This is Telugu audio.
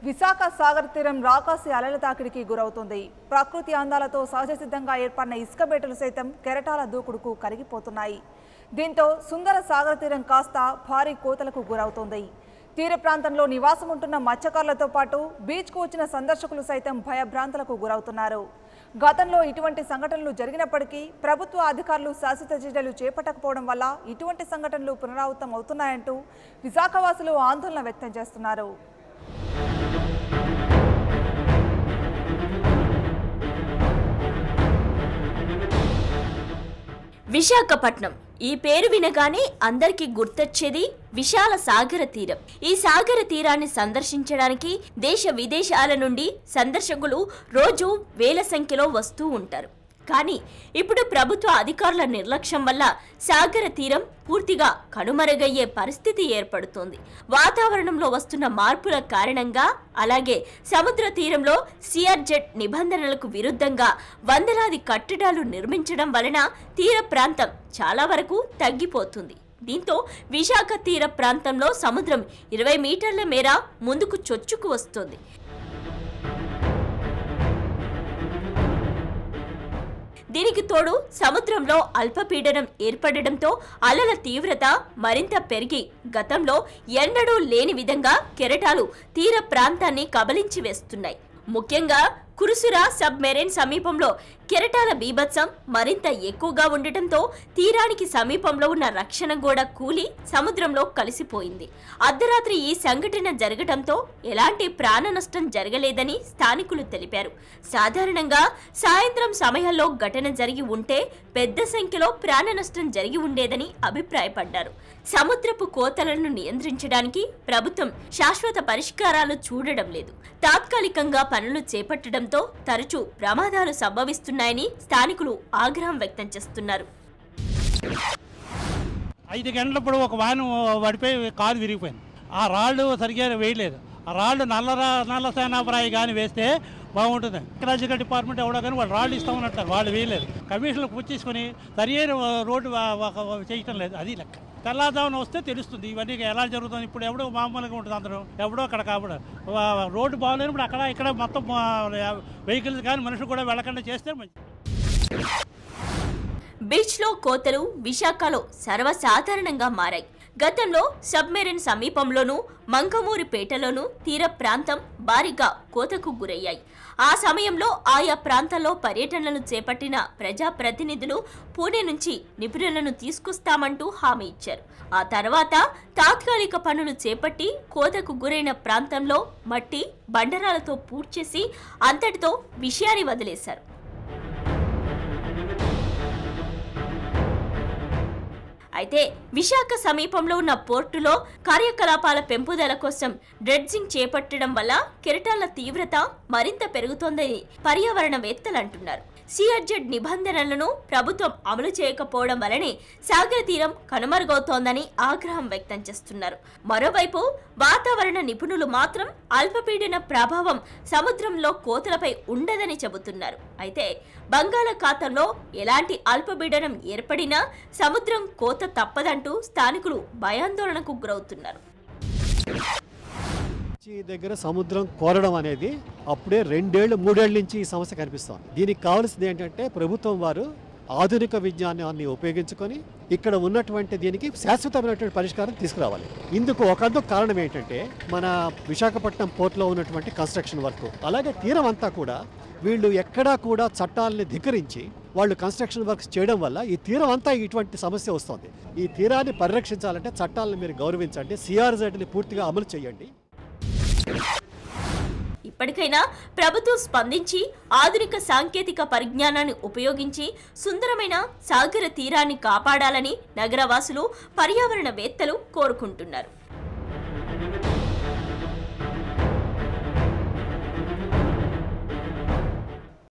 విశాఖ సాగర్ తీరం రాకాసి అలల తాకిడికి గురవుతుంది. ప్రకృతి అందాలతో సహజసిద్ధంగా ఏర్పడిన ఇసుక బేటలు సైతం కెరటాల దూకుడుకు కరిగిపోతున్నాయి. దీంతో సుందర సాగర్ తీరం కాస్త భారీ కోతలకు గురవుతుంది. తీర ప్రాంతంలో నివాసం ఉంటున్న మత్స్యకారులతో పాటు బీచ్కు వచ్చిన సందర్శకులు సైతం భయభ్రాంతులకు గురవుతున్నారు. గతంలో ఇటువంటి సంఘటనలు జరిగినప్పటికీ ప్రభుత్వ అధికారులు శాశ్వత చర్యలు చేపట్టకపోవడం వల్ల ఇటువంటి సంఘటనలు పునరావృతం అవుతున్నాయంటూ విశాఖవాసులు ఆందోళన వ్యక్తం చేస్తున్నారు. విశాఖపట్నం ఈ పేరు వినగానే అందరికీ గుర్తొచ్చేది విశాల సాగర తీరం. ఈ సాగర తీరాన్ని సందర్శించడానికి దేశ విదేశాల నుండి సందర్శకులు రోజు వేల సంఖ్యలో వస్తూ ఉంటారు. కానీ ఇప్పుడు ప్రభుత్వ అధికారుల నిర్లక్ష్యం వల్ల సాగర తీరం పూర్తిగా కనుమరుగయ్యే పరిస్థితి ఏర్పడుతోంది. వాతావరణంలో వస్తున్న మార్పుల కారణంగా, అలాగే సముద్ర తీరంలో సిఆర్జెడ్ నిబంధనలకు విరుద్ధంగా వందలాది కట్టడాలు నిర్మించడం వలన తీర ప్రాంతం చాలా వరకు తగ్గిపోతుంది. దీంతో విశాఖ తీర ప్రాంతంలో సముద్రం 20 మీటర్ల మేర ముందుకు చొచ్చుకు వస్తోంది. దీనికి తోడు సముద్రంలో అల్పపీడనం ఏర్పడడంతో అలల తీవ్రత మరింత పెరిగి గతంలో ఎన్నడూ లేని విధంగా కెరటాలు తీర ప్రాంతాన్ని కబలించి వేస్తున్నాయి. ముఖ్యంగా కురుసురా సబ్మెరైన్ సమీపంలో కెరటాల బీభత్సం మరింత ఎక్కువగా ఉండటంతో తీరానికి సమీపంలో ఉన్న రక్షణ గోడ కూలి సముద్రంలో కలిసిపోయింది. అర్ధరాత్రి ఈ సంఘటన జరగడంతో ఎలాంటి ప్రాణ నష్టం జరగలేదని స్థానికులు తెలిపారు. సాధారణంగా సాయంత్రం సమయాల్లో ఘటన జరిగి ఉంటే పెద్ద సంఖ్యలో ప్రాణ నష్టం జరిగి ఉండేదని అభిప్రాయపడ్డారు. సముద్రపు కోతలను నియంత్రించడానికి ప్రభుత్వం శాశ్వత పరిష్కారాలు చూడడం లేదు. తాత్కాలికంగా పనులు చేపట్టడంతో తరచూ ప్రమాదాలు సంభవిస్తున్నాయని స్థానికులు ఆగ్రహం వ్యక్తం చేస్తున్నారు. 5 గంటలప్పుడు ఒక వాహనం పడిపోయి కారు విరిగిపోయింది. ఆ రాళ్ళు సరిగ్గా వేయలేదు. ఆ రాళ్ళు నల్ల సేనాపరాయి కానీ వేస్తే బాగుంటుంది. ఎకరాలజికల్ డిపార్ట్మెంట్ ఎవడో కానీ వాళ్ళు రాళ్ళు ఇస్తామన్నట్టారు, వాళ్ళు వేయలేదు. కమిషన్లు పుచ్చేసుకొని సరియైన రోడ్డు చేయటం లేదు. అది లెక్క. తెల్లారుజామున వస్తే తెలుస్తుంది ఇవన్నీ ఎలా జరుగుతుంది. ఇప్పుడు ఎవడో మామూలుగా ఉంటుంది, అందరూ ఎవడో అక్కడ కాబట్టి రోడ్డు బాగోలేనప్పుడు అక్కడ ఇక్కడ మొత్తం వెహికల్స్ కానీ మనుషులు కూడా వెళ్ళకుండా చేస్తే మంచిది. బీచ్లో కోతలు విశాఖలో సర్వసాధారణంగా మారాయి. గతంలో సబ్మెరైన్ సమీపంలోనూ మంకమూరిపేటలోనూ తీర ప్రాంతం భారీగా కోతకు గురయ్యాయి. ఆ సమయంలో ఆయా ప్రాంతాల్లో పర్యటనలు చేపట్టిన ప్రజాప్రతినిధులు పూణే నుంచి నిపుణులను తీసుకొస్తామంటూ హామీ ఇచ్చారు. ఆ తర్వాత తాత్కాలిక పనులు చేపట్టి కోతకు గురైన ప్రాంతంలో మట్టి బండరాలతో పూడ్చేసి అంతటితో విషయాన్ని వదిలేశారు. అయితే విశాఖ సమీపంలో ఉన్న పోర్టులో కార్యకలాపాల పెంపుదల కోసం డ్రెడ్జింగ్ చేపట్టడం వల్ల కెరటాల తీవ్రత మరింత పెరుగుతోందని పర్యావరణవేత్తలు అంటున్నారు. సిఆర్జెడ్ నిబంధనలను ప్రభుత్వం అమలు చేయకపోవడం వల్లనే సాగర తీరం కనుమరుగవుతోందని ఆగ్రహం వ్యక్తం చేస్తున్నారు. మరోవైపు వాతావరణ నిపుణులు మాత్రం అల్పపీడన ప్రభావం సముద్రంలో కోతలపై ఉండదని చెబుతున్నారు. అయితే బంగాళాఖాతంలో ఎలాంటి అల్పపీడనం ఏర్పడినా సముద్రం కోత తప్పదంటూ స్థానికులు భయాందోళనకు గురవుతున్నారు. దగ్గర సముద్రం కోరడం అనేది అప్పుడే 2-3 ఏళ్ల నుంచి ఈ సమస్య కనిపిస్తోంది. దీనికి కావాల్సింది ఏంటంటే ప్రభుత్వం వారు ఆధునిక విజ్ఞానాన్ని ఉపయోగించుకొని ఇక్కడ ఉన్నటువంటి దీనికి శాశ్వతమైనటువంటి పరిష్కారం తీసుకురావాలి. ఇందుకు ఒకందుకు కారణం ఏంటంటే మన విశాఖపట్నం పోర్ట్లో ఉన్నటువంటి కన్స్ట్రక్షన్ వర్క్, అలాగే తీరం అంతా కూడా వీళ్ళు ఎక్కడా కూడా చట్టాలని ధిక్కరించి వాళ్ళు కన్స్ట్రక్షన్ వర్క్స్ చేయడం వల్ల ఈ తీరం అంతా ఇటువంటి సమస్య వస్తుంది. ఈ తీరాన్ని పరిరక్షించాలంటే చట్టాలను మీరు గౌరవించండి, సిఆర్జెడ్ని పూర్తిగా అమలు చేయండి. ఇప్పటికైనా ప్రభుత్వం స్పందించి ఆధునిక సాంకేతిక పరిజ్ఞానాన్ని ఉపయోగించి సుందరమైన సాగర తీరాన్ని కాపాడాలని నగరవాసులు పర్యావరణవేత్తలు కోరుకుంటున్నారు.